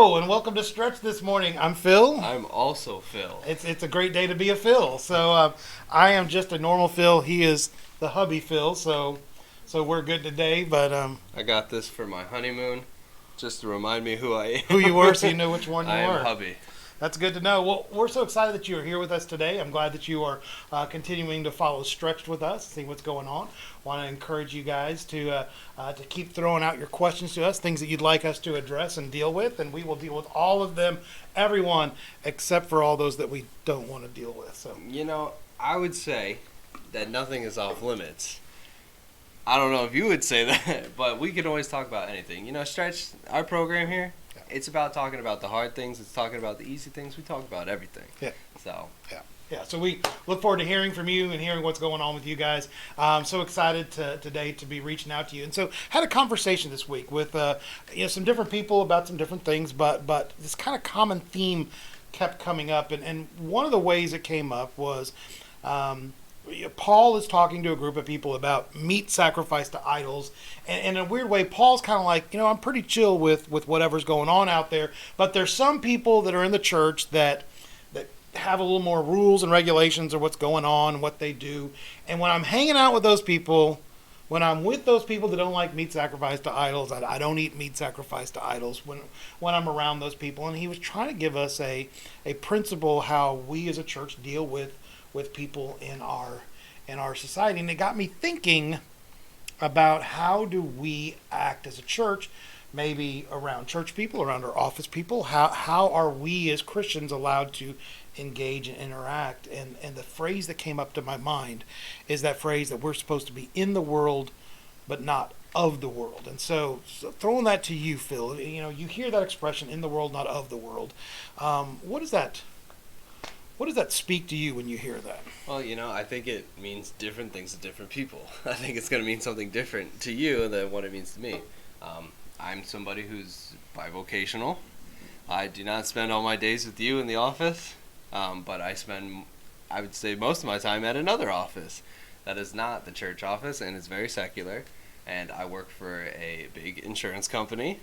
Hello and welcome to Stretch this morning. I'm Phil. I'm also Phil. It's a great day to be a Phil. So I am just a normal Phil. He is the hubby Phil. So we're good today. But I got this for my honeymoon, just to remind me who I am. who you were, so you know which one you I were. am hubby. That's good to know. Well, we're so excited that you are here with us today. I'm glad that you are continuing to follow Stretched with us, see what's going on. Want to encourage you guys to keep throwing out your questions to us, things that you'd like us to address and deal with, and we will deal with all of them, everyone, except for all those that we don't want to deal with. So, You know, I would say that nothing is off limits. I don't know if you would say that, but we could always talk about anything. You know, Stretch, our program here, it's about talking about the hard things. It's talking about the easy things. We talk about everything. Yeah. So. Yeah, so we look forward to hearing from you and hearing what's going on with you guys. I'm so excited today to be reaching out to you. And so had a conversation this week with some different people about some different things, but this kind of common theme kept coming up. And one of the ways it came up was Paul is talking to a group of people about meat sacrificed to idols. And in a weird way, Paul's kind of like, I'm pretty chill with whatever's going on out there. But there's some people that are in the church that have a little more rules and regulations of what's going on and what they do. And when I'm hanging out with those people, when I'm with those people that don't like meat sacrificed to idols, I don't eat meat sacrificed to idols when I'm around those people. And he was trying to give us a principle how we as a church deal with people in our society. And it got me thinking about how do we act as a church, maybe around church people, around our office people. How are we as Christians allowed to engage and interact? And the phrase that came up to my mind is that phrase that we're supposed to be in the world but not of the world. And so throwing that to you, Phil, you hear that expression, in the world, not of the world. What does that speak to you when you hear that? Well, I think it means different things to different people. I think it's going to mean something different to you than what it means to me. I'm somebody who's bivocational. I do not spend all my days with you in the office, but I would say most of my time at another office that is not the church office, and it's very secular. And I work for a big insurance company.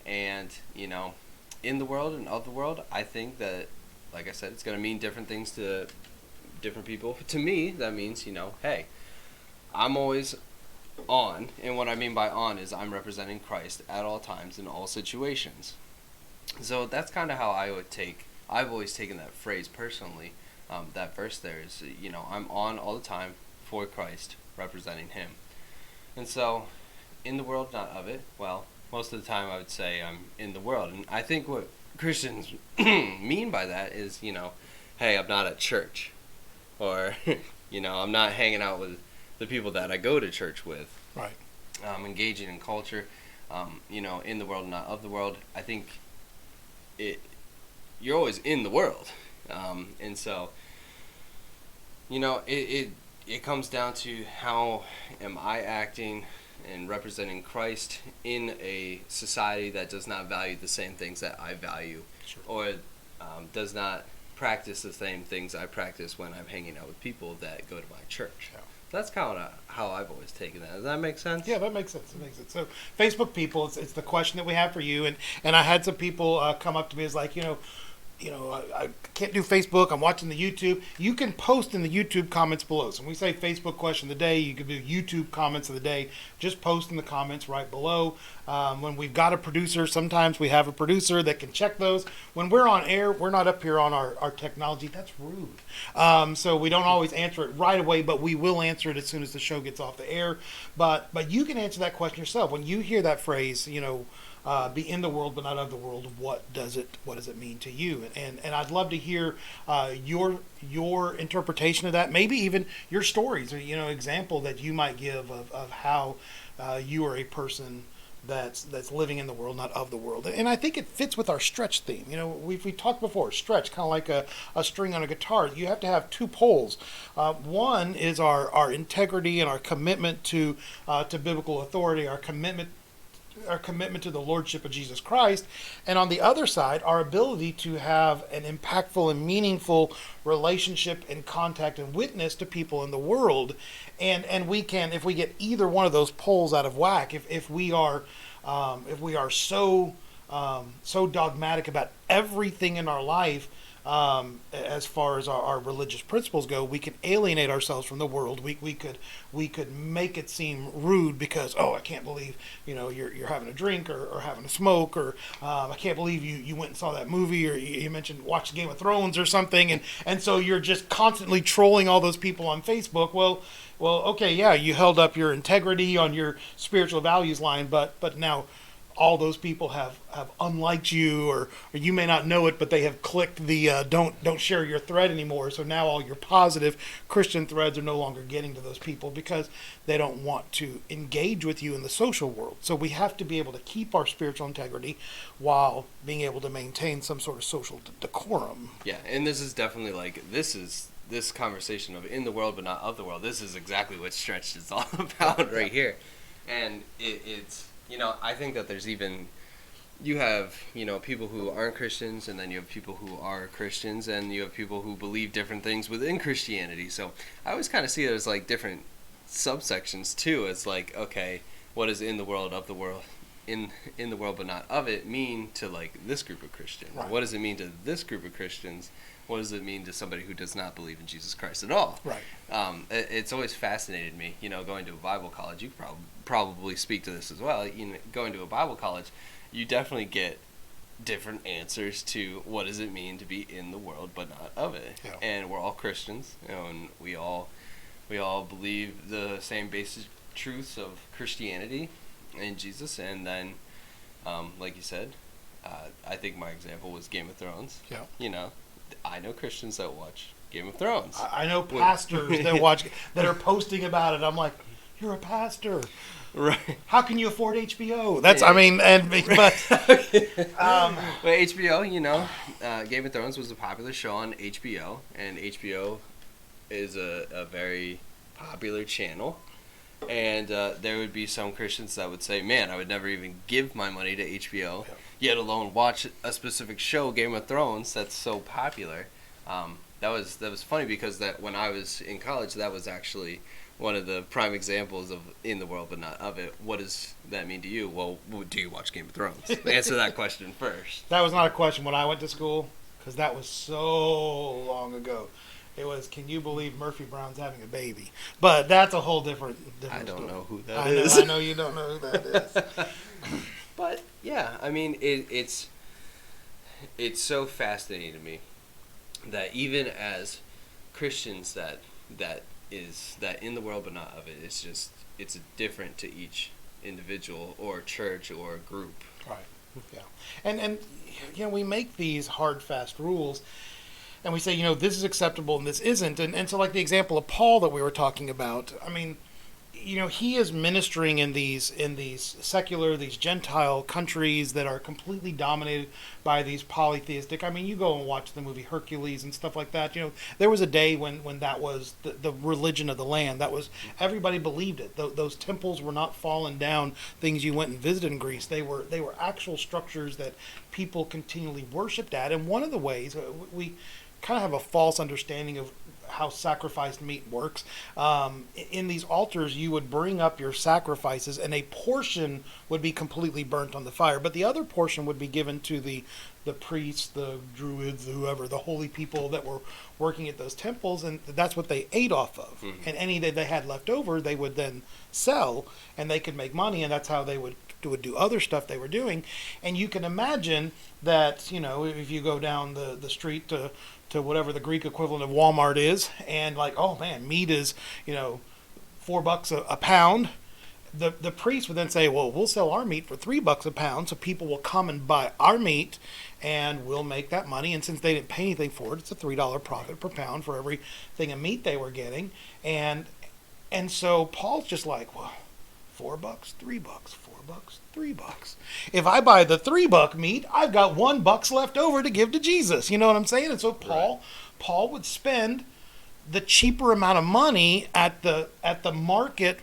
And, in the world and of the world, I think that, like I said, it's going to mean different things to different people. To me, that means, hey, I'm always on, and what I mean by on is I'm representing Christ at all times in all situations. So that's kind of how I've always taken that phrase personally. That verse there is, I'm on all the time for Christ, representing Him. And so, in the world, not of it, well, most of the time I would say I'm in the world. And I think what Christians mean by that is, hey, I'm not at church. Or, I'm not hanging out with the people that I go to church with. Right. Engaging in culture, in the world, not of the world. I think you're always in the world. And so, it comes down to how am I acting and representing Christ in a society that does not value the same things that I value. Sure. Or does not practice the same things I practice when I'm hanging out with people that go to my church. Yeah. That's kind of how I've always taken that. Does that make sense? Yeah, that makes sense. It makes sense. So, Facebook people, it's the question that we have for you, and I had some people come up to me as like, I can't do Facebook. I'm watching the YouTube. You can post in the YouTube comments below. So when we say Facebook question of the day, you can do YouTube comments of the day. Just post in the comments right below. When we've got a producer, sometimes we have a producer that can check those. When we're on air, we're not up here on our technology. That's rude. So we don't always answer it right away, but we will answer it as soon as the show gets off the air. But you can answer that question yourself. When you hear that phrase, be in the world but not of the world, what does it mean to you? And I'd love to hear your interpretation of that, maybe even your stories or example that you might give of how you are a person that's living in the world, not of the world. And I think it fits with our stretch theme. We talked before, stretch, kind of like a string on a guitar. You have to have two poles. One is our integrity and our commitment to biblical authority, our commitment to the Lordship of Jesus Christ, and on the other side, our ability to have an impactful and meaningful relationship and contact and witness to people in the world. And we can, if we get either one of those poles out of whack, if we are so so dogmatic about everything in our life, as far as our religious principles go, we can alienate ourselves from the world. We could make it seem rude because, oh, I can't believe you're having a drink or having a smoke, or I can't believe you went and saw that movie, or you mentioned watched Game of Thrones or something, and so you're just constantly trolling all those people on Facebook. Well, okay, yeah, you held up your integrity on your spiritual values line, but now all those people have unliked you, or you may not know it, but they have clicked the don't share your thread anymore. So now all your positive Christian threads are no longer getting to those people because they don't want to engage with you in the social world. So we have to be able to keep our spiritual integrity while being able to maintain some sort of social decorum. Yeah, and this is definitely this conversation of in the world but not of the world. This is exactly what Stretched is all about right here. And it's I think that there's you have, people who aren't Christians, and then you have people who are Christians, and you have people who believe different things within Christianity. So I always kind of see it as like different subsections too. It's like, okay, what does in the world, of the world, in the world but not of it mean to like this group of Christians? Right. What does it mean to this group of Christians? What does it mean to somebody who does not believe in Jesus Christ at all? Right. It's always fascinated me, going to a Bible college. You could probably speak to this as well. Going to a Bible college, you definitely get different answers to what does it mean to be in the world but not of it. Yeah. And we're all Christians, and we all believe the same basic truths of Christianity and Jesus. And then, like you said, I think my example was Game of Thrones. Yeah. I know Christians that watch Game of Thrones. I know pastors that are posting about it. I'm like, you're a pastor, right? How can you afford HBO? That's but HBO. Game of Thrones was a popular show on HBO, and HBO is a very popular channel. And there would be some Christians that would say, man, I would never even give my money to HBO, yet alone watch a specific show, Game of Thrones, that's so popular. That was funny because that when I was in college, that was actually one of the prime examples of in the world but not of it. What does that mean to you? Well, do you watch Game of Thrones? Answer that question first. That was not a question when I went to school, because that was so long ago. It was, can you believe Murphy Brown's having a baby? But that's a whole different I don't story. know who that is. I know you don't know who that is. But yeah, I mean, it's so fascinating to me that even as Christians, that in the world but not of it, it's different to each individual or church or group. Right. Yeah. And we make these hard, fast rules. And we say, this is acceptable and this isn't. And so like the example of Paul that we were talking about, I mean, he is ministering in these secular, these Gentile countries that are completely dominated by these polytheistic. I mean, you go and watch the movie Hercules and stuff like that. There was a day when that was the religion of the land. That was, everybody believed it. Those temples were not fallen down things you went and visited in Greece. They were actual structures that people continually worshipped at. And one of the ways we kind of have a false understanding of how sacrificed meat works. In these altars, you would bring up your sacrifices, and a portion would be completely burnt on the fire, but the other portion would be given to the priests, the druids, whoever, the holy people that were working at those temples, and that's what they ate off of. Mm-hmm. And any that they had left over, they would then sell, and they could make money, and that's how they would do other stuff they were doing. And you can imagine that, if you go down the street to whatever the Greek equivalent of Walmart is, and like, oh man, meat is, $4 a pound. The priest would then say, well, we'll sell our meat for $3 a pound, so people will come and buy our meat, and we'll make that money. And since they didn't pay anything for it, it's a $3 profit per pound for every thing of meat they were getting. And so Paul's just like, well, $4, $3, $4, $3. If I buy the $3 meat, I've got $1 left over to give to Jesus. You know what I'm saying? And so Paul would spend the cheaper amount of money at the market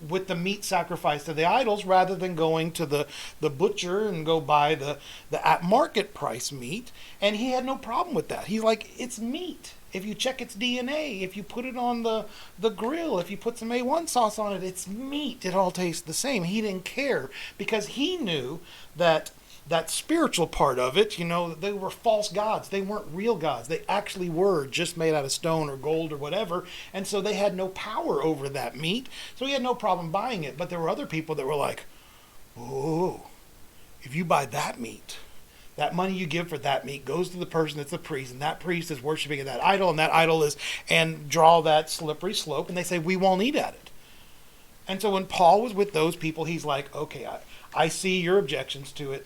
with the meat sacrificed to the idols, rather than going to the butcher and go buy the at market price meat. And he had no problem with that. He's like, it's meat. If you check its DNA, if you put it on the grill, if you put some A1 sauce on it, it's meat. It all tastes the same. He didn't care, because he knew that that spiritual part of it, they were false gods. They weren't real gods. They actually were just made out of stone or gold or whatever. And so they had no power over that meat. So he had no problem buying it. But there were other people that were like, oh, if you buy that meat, that money you give for that meat goes to the person that's the priest, and that priest is worshiping that idol, and that idol is, and draw that slippery slope, and they say, we won't eat at it. And so when Paul was with those people, he's like, okay, I see your objections to it.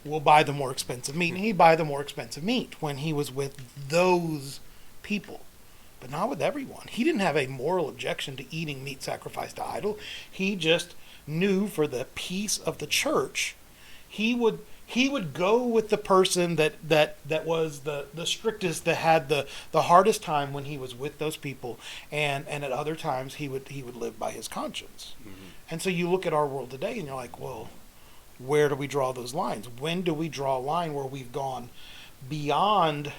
We'll buy the more expensive meat. And he'd buy the more expensive meat when he was with those people. But not with everyone. He didn't have a moral objection to eating meat sacrificed to idol. He just knew for the peace of the church, he would go with the person that was the strictest, that had the hardest time when he was with those people, and at other times he would live by his conscience. Mm-hmm. And so you look at our world today and you're like, well, where do we draw those lines? When do we draw a line where we've gone beyond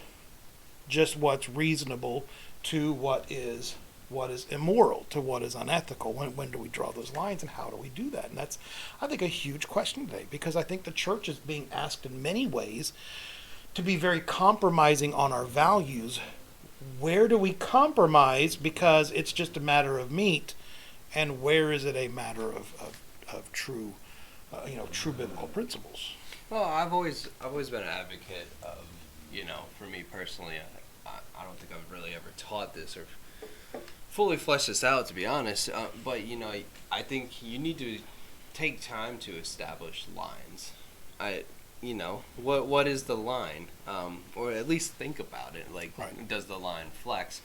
just what's reasonable to what is immoral, to what is unethical? When do we draw those lines, and how do we do that? And that's, I think, a huge question today, because I think the church is being asked in many ways to be very compromising on our values. Where do we compromise because it's just a matter of meat, and where is it a matter of true true biblical principles? Well, I've always been an advocate of, for me personally, I don't think I've really ever taught this or fully fleshed this out, to be honest. But I think you need to take time to establish lines. What is the line? Or at least think about it. Like, right. Does the line flex?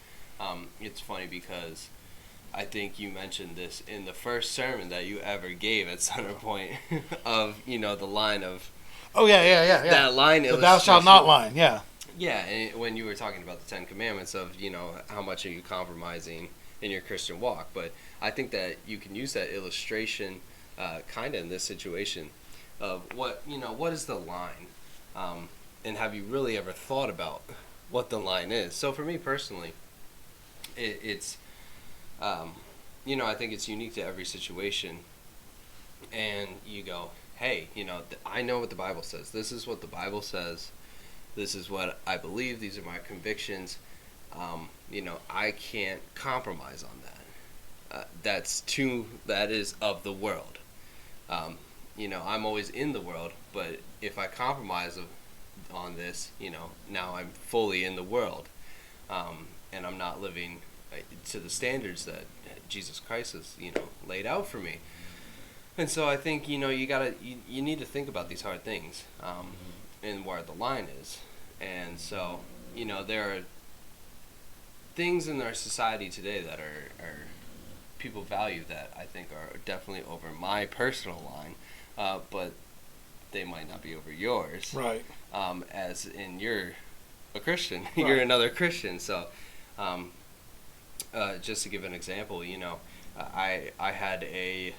It's funny because I think you mentioned this in the first sermon that you ever gave at Centerpoint of, the line of... Oh, yeah. That line illustration. Thou shalt not line, yeah. Yeah, and when you were talking about the Ten Commandments of, how much are you compromising in your Christian walk. But I think that you can use that illustration kind of in this situation of what is the line? And have you really ever thought about what the line is? So for me personally, it's... I think it's unique to every situation, and you go, hey, I know what the Bible says. This is what the Bible says. This is what I believe. These are my convictions. I can't compromise on that. That is of the world. I'm always in the world, but if I compromise on this, now I'm fully in the world, and I'm not living to the standards that Jesus Christ has, laid out for me. And so I think, you need to think about these hard things, and where the line is. And so, there are things in our society today that are people value that I think are definitely over my personal line, but they might not be over yours. Right. As in, you're a Christian. Right. You're another Christian. So, just to give an example, I had a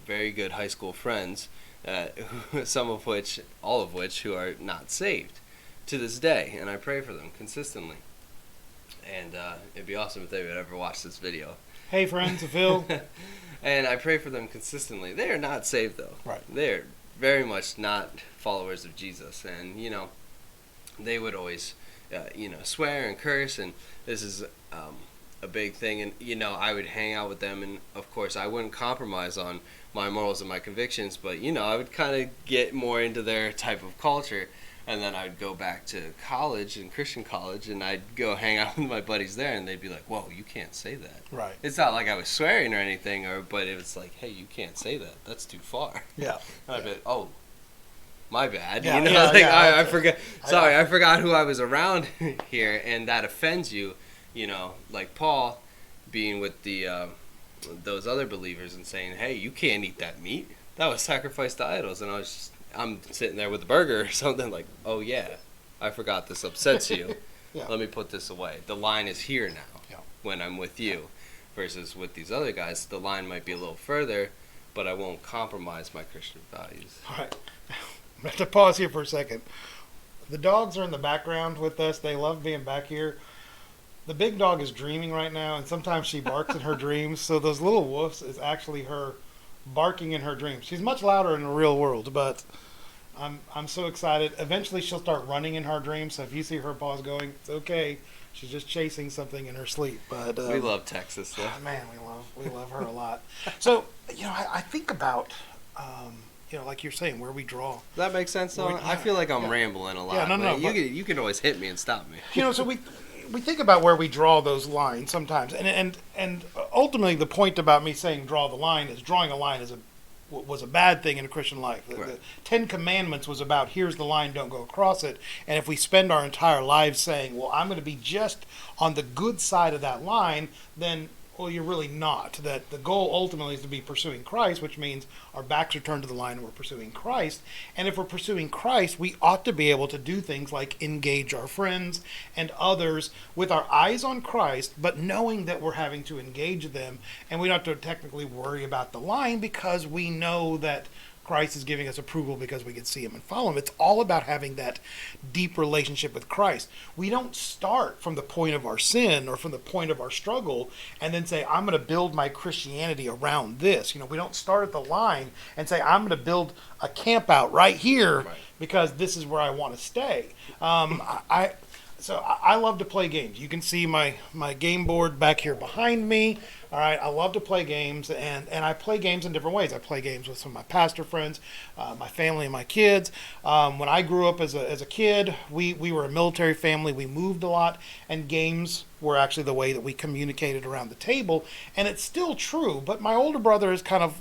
very good high school friends, all of which, who are not saved to this day, and I pray for them consistently. And it'd be awesome if they would ever watch this video. Hey, friends of Phil. And I pray for them consistently. They are not saved, though. Right. They're very much not followers of Jesus, and they would always swear and curse, and this is a big thing. And I would hang out with them, and of course I wouldn't compromise on my morals and my convictions, but I would kind of get more into their type of culture. And then I'd go back to college, and Christian college, and I'd go hang out with my buddies there, and they'd be like, whoa, you can't say that. Right. It's not like I was swearing or anything, but it was like, hey, you can't say that. That's too far. Yeah. And I'd be like, oh, my bad. Yeah, I forgot. Sorry, I forgot who I was around here, and that offends you, like Paul being with the those other believers and saying, hey, you can't eat that meat. That was sacrificed to idols. And I'm sitting there with a burger or something like, oh, yeah, I forgot this upsets you. Yeah. Let me put this away. The line is here now when I'm with you, versus with these other guys. The line might be a little further, but I won't compromise my Christian values. All right. I'm going to have to pause here for a second. The dogs are in the background with us. They love being back here. The big dog is dreaming right now, and sometimes she barks in her dreams. So those little woofs is actually her barking in her dreams. She's much louder in the real world, but I'm so excited. Eventually, she'll start running in her dreams. So if you see her paws going, it's okay. She's just chasing something in her sleep. But we love Texas, though. Man, we love her a lot. So I think about like you're saying, where we draw. Does that make sense, though? I feel like I'm rambling a lot. Yeah, no. You can always hit me and stop me. So we think about where we draw those lines sometimes, and ultimately the point about me saying draw the line is drawing a line was a bad thing in a Christian life. The 10 Commandments was about here's the line, don't go across it. And if we spend our entire lives saying, well, I'm going to be just on the good side of that line, then well, you're really not. That the goal ultimately is to be pursuing Christ, which means our backs are turned to the line and we're pursuing Christ. And if we're pursuing Christ, we ought to be able to do things like engage our friends and others with our eyes on Christ, but knowing that we're having to engage them, and we don't have to technically worry about the line because we know that Christ is giving us approval because we can see him and follow him. It's all about having that deep relationship with Christ. We don't start from the point of our sin or from the point of our struggle and then say, I'm going to build my Christianity around this. We don't start at the line and say, I'm going to build a camp out right here because this is where I want to stay. So I love to play games. You can see my game board back here behind me. All right, I love to play games, and I play games in different ways. I play games with some of my pastor friends, my family, and my kids. When I grew up as a kid, we were a military family. We moved a lot, and games were actually the way that we communicated around the table. And it's still true, but my older brother is kind of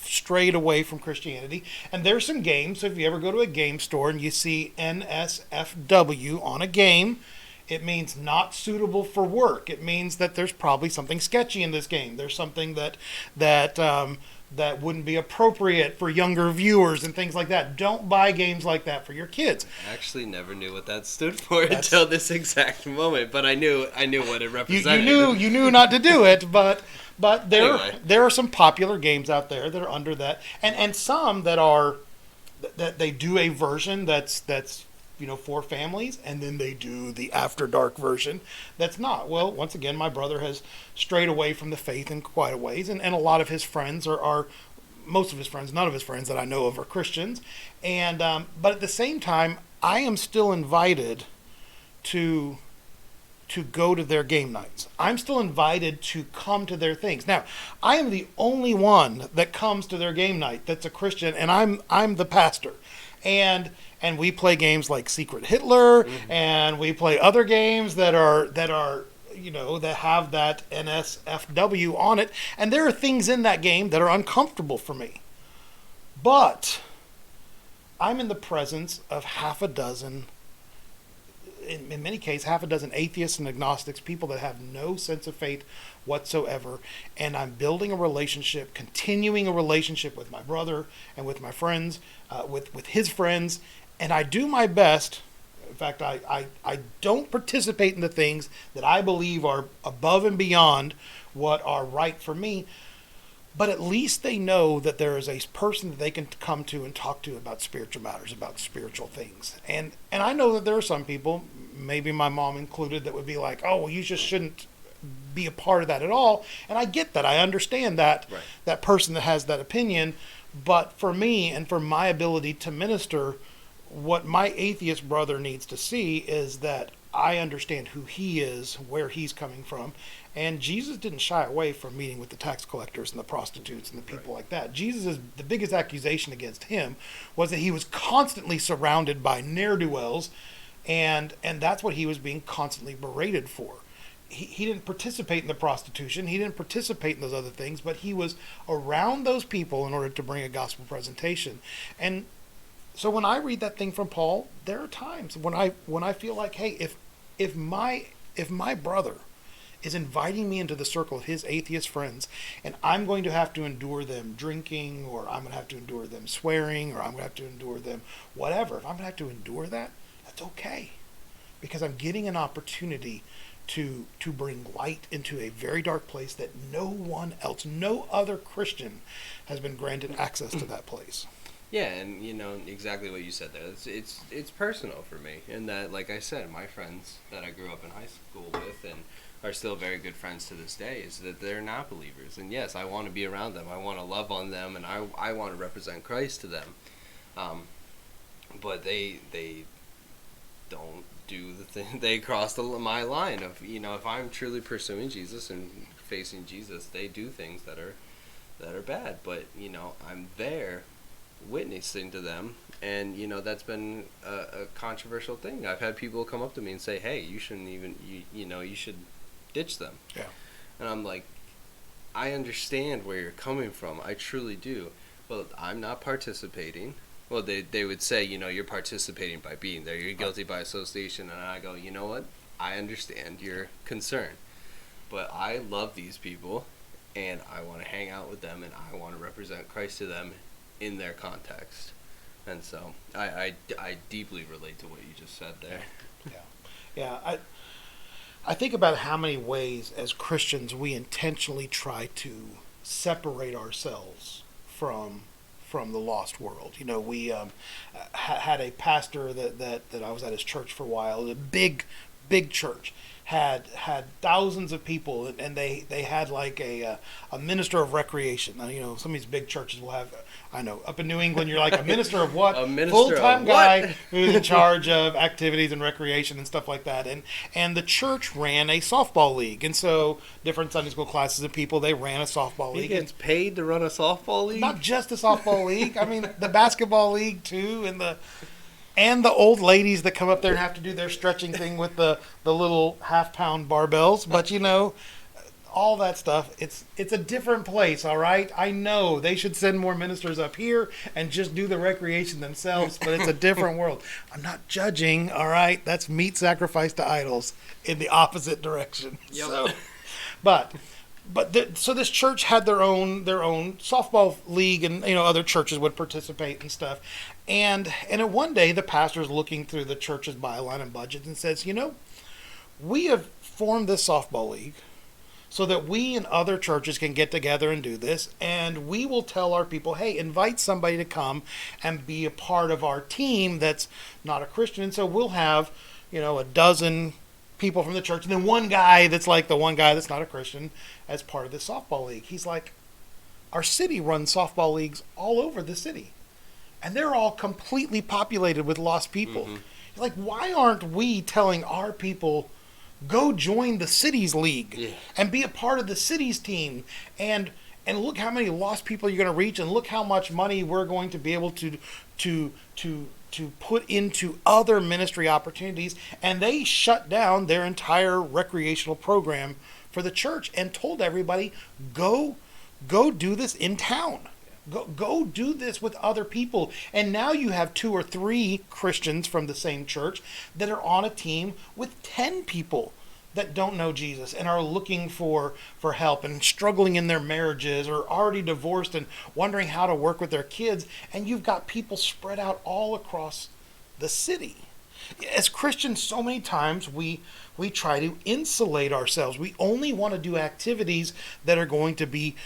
strayed away from Christianity, and there's some games. So if you ever go to a game store and you see NSFW on a game, it means not suitable for work. It means that there's probably something sketchy in this game. There's something that wouldn't be appropriate for younger viewers and things like that. Don't buy games like that for your kids. I actually never knew what that stood for until this exact moment, but I knew what it represented. You knew not to do it, but there are some popular games out there that are under that, and some that they do a version that's for families, and then they do the after dark version that's not. Well, once again, my brother has strayed away from the faith in quite a ways, and a lot of his friends are most of his friends, none of his friends that I know of are Christians, and but at the same time, I am still invited to go to their game nights. I'm still invited to come to their things. Now, I am the only one that comes to their game night that's a Christian, and I'm the pastor. And we play games like Secret Hitler, and we play other games that have that NSFW on it. And there are things in that game that are uncomfortable for me. But I'm in the presence of half a dozen atheists and agnostics, people that have no sense of faith whatsoever, and I'm building a relationship, continuing a relationship with my brother and with my friends, with his friends, and I do my best. In fact, I don't participate in the things that I believe are above and beyond what are right for me, but at least they know that there is a person that they can come to and talk to about spiritual matters, about spiritual things. And I know that there are some people, maybe my mom included, that would be like, oh, well, you just shouldn't be a part of that at all. And I get that. I understand that, that person that has that opinion. But for me and for my ability to minister, what my atheist brother needs to see is that I understand who he is, where he's coming from. And Jesus didn't shy away from meeting with the tax collectors and the prostitutes and the people like that. The biggest accusation against him was that he was constantly surrounded by ne'er-do-wells, and that's what he was being constantly berated for. He didn't participate in the prostitution. He didn't participate in those other things, but he was around those people in order to bring a gospel presentation. And so when I read that thing from Paul, there are times when I feel like, hey, if my brother is inviting me into the circle of his atheist friends, and I'm going to have to endure them drinking, or I'm going to have to endure them swearing, or I'm going to have to endure them whatever, if I'm going to have to endure that, that's okay. Because I'm getting an opportunity to bring light into a very dark place that no one else, no other Christian has been granted access to that place. Yeah, and exactly what you said there. It's personal for me, in that, like I said, my friends that I grew up in high school with and are still very good friends to this day, is that they're not believers. And yes, I want to be around them. I want to love on them, and I want to represent Christ to them. But they don't do the thing. They cross my line of, if I'm truly pursuing Jesus and facing Jesus, they do things that are bad. But I'm there witnessing to them, and that's been a controversial thing. I've had people come up to me and say, hey, you shouldn't even you should ditch them. Yeah. And I'm like, I understand where you're coming from, I truly do, but I'm not participating. Well, they would say, you're participating by being there, you're guilty by association. And I go, you know what, I understand your concern, but I love these people, and I want to hang out with them, and I want to represent Christ to them in their context. And so I deeply relate to what you just said there. Yeah. I think about how many ways as Christians we intentionally try to separate ourselves from the lost world. We had a pastor that I was at his church for a while, a big church, had thousands of people, and they had like a minister of recreation. Now, some of these big churches will have, I know, up in New England, you're like a minister of what? A minister Full-time of guy what? who's in charge of activities and recreation and stuff like that. And the church ran a softball league, and so different Sunday school classes of people, they ran a softball He league. gets paid to run a softball league? Not just a softball league. I mean, the basketball league too, and the old ladies that come up there and have to do their stretching thing with the little half-pound barbells. But all that stuff, it's a different place, all right? I know they should send more ministers up here and just do the recreation themselves, but it's a different world. I'm not judging, all right? That's meat sacrificed to idols in the opposite direction. Yep. So this church had their own softball league, and other churches would participate and stuff. And one day the pastor's looking through the church's byline and budget and says, we have formed this softball league so that we and other churches can get together and do this, and we will tell our people, hey, invite somebody to come and be a part of our team that's not a Christian. And so we'll have a dozen people from the church, and then one guy that's like the one guy that's not a Christian as part of this softball league. He's like, our city runs softball leagues all over the city, and they're all completely populated with lost people. Mm-hmm. Like, why aren't we telling our people, go join the city's league and be a part of the city's team, and look how many lost people you're going to reach, and look how much money we're going to be able to put into other ministry opportunities. And they shut down their entire recreational program for the church and told everybody, go do this in town. Go do this with other people. And now you have 2 or 3 Christians from the same church that are on a team with 10 people that don't know Jesus and are looking for help and struggling in their marriages, or already divorced and wondering how to work with their kids. And you've got people spread out all across the city. As Christians, so many times we try to insulate ourselves. We only want to do activities that are going to be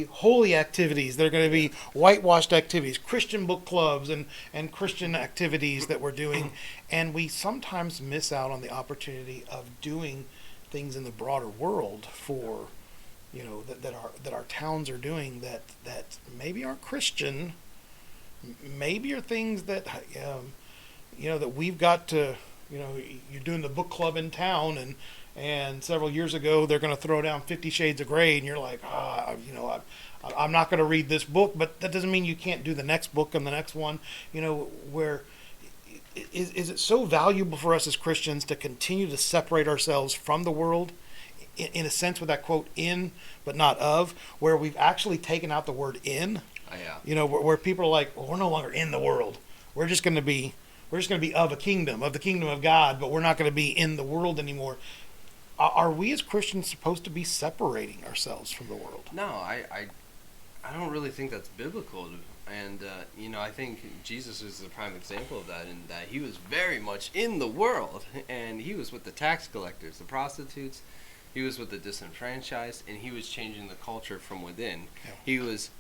holy activities. They're going to be whitewashed activities, Christian book clubs and Christian activities that we're doing. And we sometimes miss out on the opportunity of doing things in the broader world for, that our towns are doing that maybe aren't Christian, maybe are things that, that we've got to, you're doing the book club in town, and several years ago they're going to throw down 50 Shades of Grey, and you're like, I'm not going to read this book, but that doesn't mean you can't do the next book and the next one. Where is it so valuable for us as Christians to continue to separate ourselves from the world, in a sense, with that quote, in but not of, where we've actually taken out the word in? Where people are like, well, we're no longer in the world. We're just going to be of the kingdom of God, but we're not going to be in the world anymore. Are we as Christians supposed to be separating ourselves from the world? No, I don't really think that's biblical. And, I think Jesus is the prime example of that, in that he was very much in the world. And he was with the tax collectors, the prostitutes. He was with the disenfranchised, and he was changing the culture from within. Yeah. He was,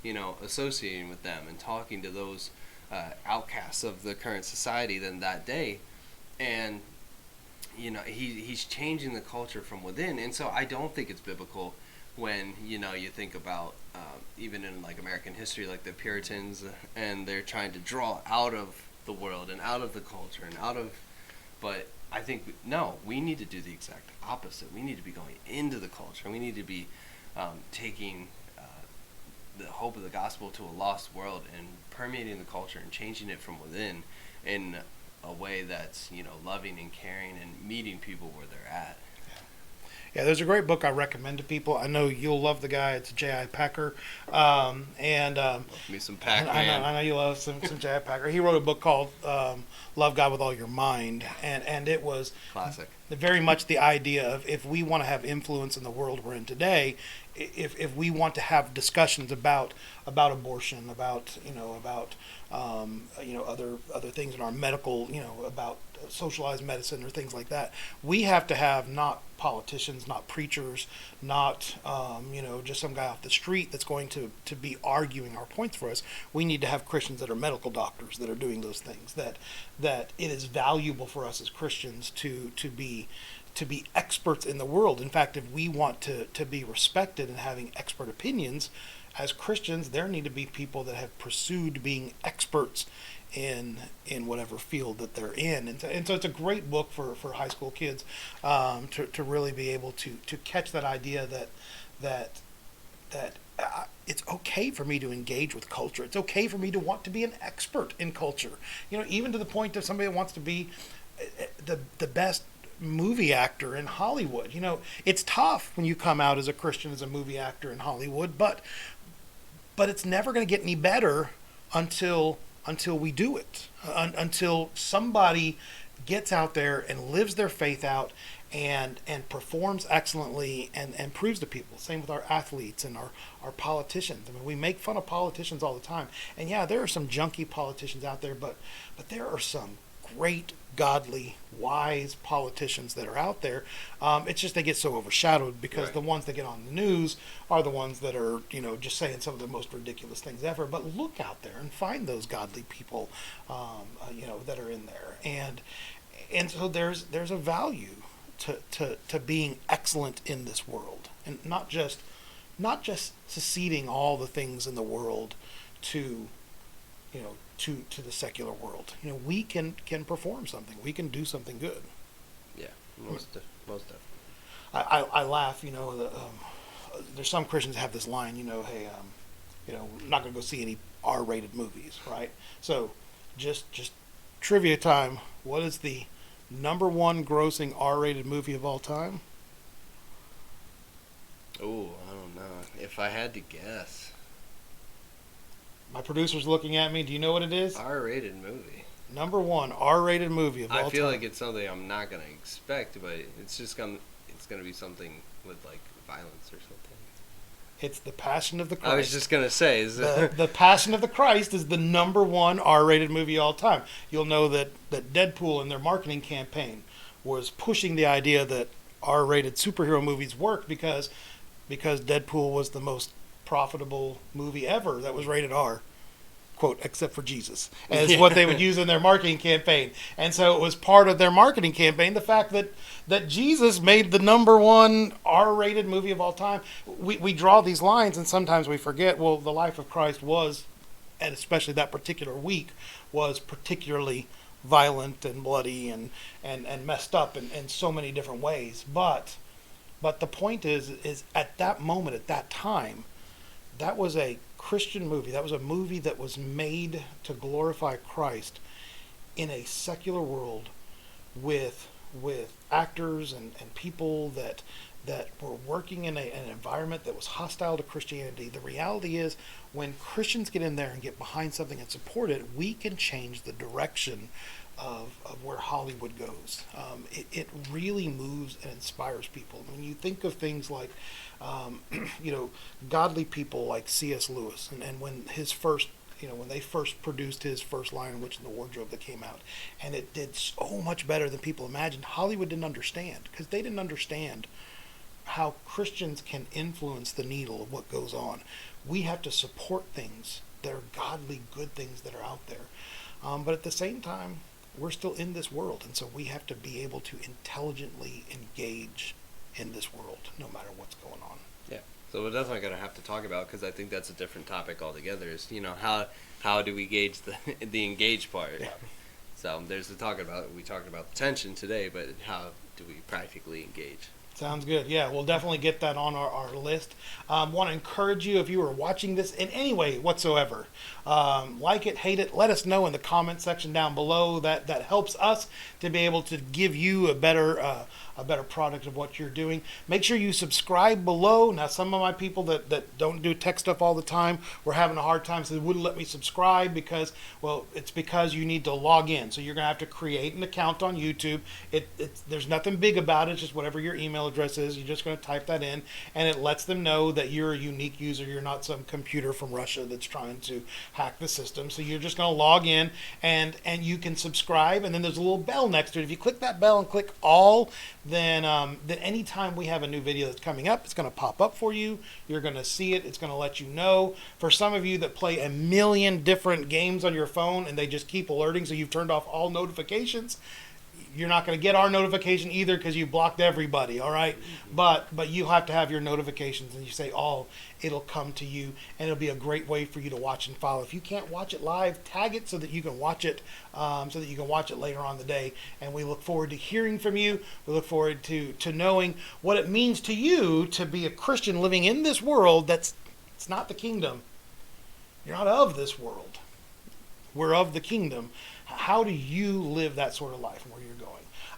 associating with them and talking to those outcasts of the current society than that day. And he's changing the culture from within. And so I don't think it's biblical when you think about even in like American history, like the Puritans, and they're trying to draw out of the world and out of the culture and out of. But I think no, we need to do the exact opposite. We need to be going into the culture. We need to be taking the hope of the gospel to a lost world and permeating the culture and changing it from within in a way that's loving and caring and meeting people where they're at. Yeah, there's a great book I recommend to people. I know you'll love the guy. It's J.I. Packer. Love me some Pac-Man. I know you love some J.I. Packer. He wrote a book called Love God with All Your Mind. And it was classic. Very much the idea of if we want to have influence in the world we're in today, if we want to have discussions about abortion, about other things in our medical, about socialized medicine or things like that, we have to have not politicians, not preachers, not just some guy off the street that's going to be arguing our points for us. We need to have Christians that are medical doctors that are doing those things. That it is valuable for us as Christians to be experts in the world. In fact, if we want to be respected and having expert opinions, as Christians, there need to be people that have pursued being experts in whatever field that they're in. And so it's a great book for high school kids to really be able to catch that idea that it's okay for me to engage with culture. It's okay for me to want to be an expert in culture. Even to the point of somebody that wants to be the best movie actor in Hollywood. It's tough when you come out as a Christian, as a movie actor in Hollywood, but it's never going to get any better until we do it, until somebody gets out there and lives their faith out and performs excellently and proves to people. Same with our athletes and our politicians. I mean, we make fun of politicians all the time. And yeah, there are some junky politicians out there, but there are some great, godly, wise politicians that are out there. It's just they get so overshadowed because Right. The ones that get on the news are the ones that are, just saying some of the most ridiculous things ever. But look out there and find those godly people, that are in there. And so there's a value to being excellent in this world, and not just seceding all the things in the world to the secular world. We can perform something. We can do something good. Yeah, most definitely. I laugh. There's some Christians that have this line. Hey, I'm not going to go see any R-rated movies, right? So, just trivia time. What is the number one grossing R-rated movie of all time? Oh, I don't know. If I had to guess. My producer's looking at me. Do you know what it is? R-rated movie. Number one R-rated movie of all time. I feel like it's something I'm not gonna expect, but it's gonna be something with like violence or something. It's The Passion of the Christ. I was just gonna say, the Passion of the Christ is the number one R-rated movie of all time. You'll know that Deadpool in their marketing campaign was pushing the idea that R-rated superhero movies work because Deadpool was the most profitable movie ever that was rated R, quote, except for Jesus, as what they would use in their marketing campaign. And so it was part of their marketing campaign, the fact that Jesus made the number one R-rated movie of all time. We draw these lines and sometimes we forget, well, the life of Christ was, and especially that particular week, was particularly violent and bloody and messed up in so many different ways. But the point is at that moment, at that time, that was a Christian movie. That was a movie that was made to glorify Christ in a secular world with actors and people that were working in an environment that was hostile to Christianity. The reality is, when Christians get in there and get behind something and support it, we can change the direction of where Hollywood goes. It really moves and inspires people. When you think of things like, godly people like C.S. Lewis, and when his first, when they first produced his first Lion, Witch, and the Wardrobe that came out, and it did so much better than people imagined, Hollywood didn't understand, because they didn't understand how Christians can influence the needle of what goes on. We have to support things they're godly, good things that are out there. But at the same time, we're still in this world, and so we have to be able to intelligently engage in this world, no matter what's going on. Yeah. So we're definitely going to have to talk about, because I think that's a different topic altogether, is, how do we gauge the engage part? Yeah. So there's we talked about the tension today, but how do we practically engage? Sounds good. Yeah, we'll definitely get that on our list. Want to encourage you, if you are watching this in any way whatsoever, like it, hate it, let us know in the comment section down below. That helps us to be able to give you a better product of what you're doing. Make sure you subscribe below. Now, some of my people that don't do tech stuff all the time were having a hard time, so they wouldn't let me subscribe because, well, it's because you need to log in. So you're going to have to create an account on YouTube. There's nothing big about it. It's just whatever your email address is. You're just going to type that in, and it lets them know that you're a unique user. You're not some computer from Russia that's trying to hack the system. So you're just going to log in, and you can subscribe, and then there's a little bell next to it. If you click that bell and click all, then anytime we have a new video that's coming up, it's going to pop up for you. You're going to see it. It's going to let you know. For some of you that play a million different games on your phone and they just keep alerting, so you've turned off all notifications, you're not going to get our notification either because you blocked everybody, all right? But you have to have your notifications, and you say all, it'll come to you, and it'll be a great way for you to watch and follow. If you can't watch it live, tag it so that you can watch it, later on in the day. And we look forward to hearing from you. We look forward to knowing what it means to you to be a Christian living in this world it's not the kingdom. You're not of this world. We're of the kingdom. How do you live that sort of life and where you're going?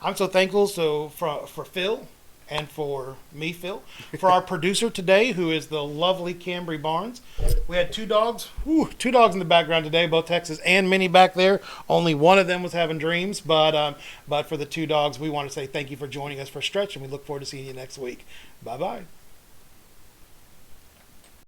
I'm so thankful for Phil and for me, Phil, for our producer today, who is the lovely Cambry Barnes. We had two dogs in the background today, both Texas and Minnie back there. Only one of them was having dreams, but for the two dogs, we want to say thank you for joining us for Stretch, and we look forward to seeing you next week. Bye-bye.